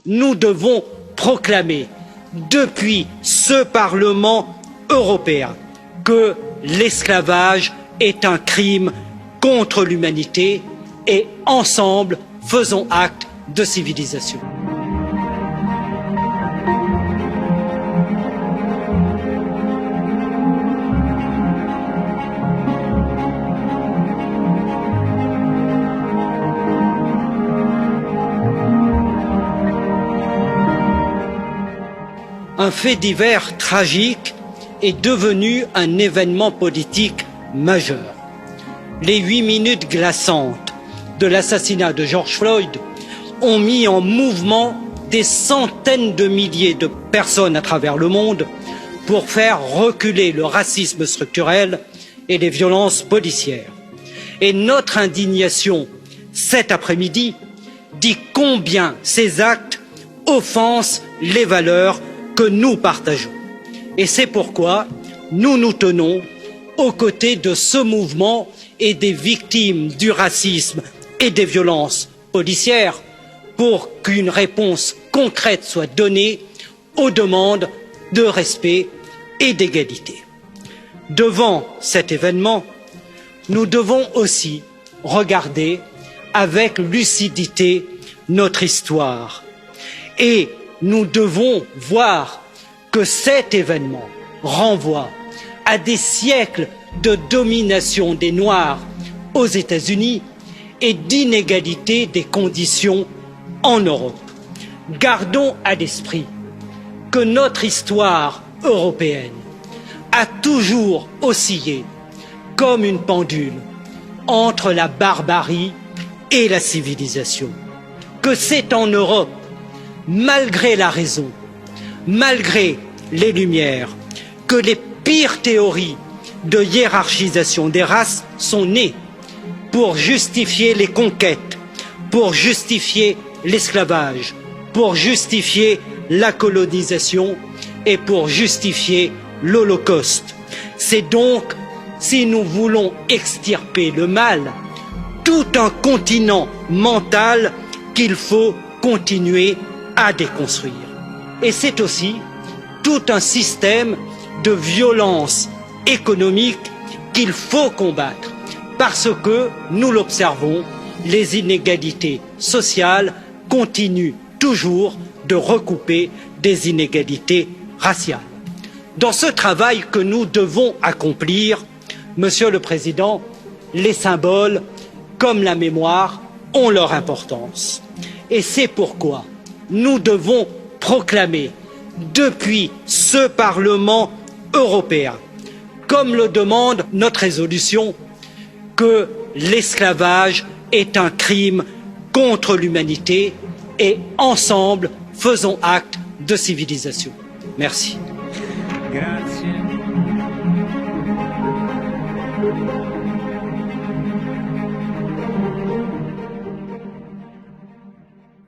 nous devons proclamer depuis ce Parlement européen que l'esclavage est un crime contre l'humanité et ensemble faisons acte de civilisation. Un fait divers tragique est devenu un événement politique majeur. Les 8 minutes glaçantes de l'assassinat de George Floyd ont mis en mouvement des centaines de milliers de personnes à travers le monde pour faire reculer le racisme structurel et les violences policières. Et notre indignation cet après-midi dit combien ces actes offensent les valeurs que nous partageons. Et c'est pourquoi nous nous tenons aux côtés de ce mouvement et des victimes du racisme et des violences policières pour qu'une réponse concrète soit donnée aux demandes de respect et d'égalité. Devant cet événement, nous devons aussi regarder avec lucidité notre histoire et nous devons voir que cet événement renvoie à des siècles de domination des Noirs aux États-Unis et d'inégalité des conditions en Europe. Gardons à l'esprit que notre histoire européenne a toujours oscillé comme une pendule entre la barbarie et la civilisation, que c'est en Europe, malgré la raison, malgré les Lumières, que les pires théories de hiérarchisation des races sont nées pour justifier les conquêtes, pour justifier l'esclavage, pour justifier la colonisation et pour justifier l'Holocauste. C'est donc, si nous voulons extirper le mal, tout un continent mental qu'il faut continuer à déconstruire. Et c'est aussi tout un système de violence économique qu'il faut combattre parce que, nous l'observons, les inégalités sociales continuent toujours de recouper des inégalités raciales. Dans ce travail que nous devons accomplir, Monsieur le Président, les symboles comme la mémoire ont leur importance. Et c'est pourquoi nous devons proclamer depuis ce Parlement européen, comme le demande notre résolution, que l'esclavage est un crime contre l'humanité et ensemble faisons acte de civilisation. Merci. Grazie.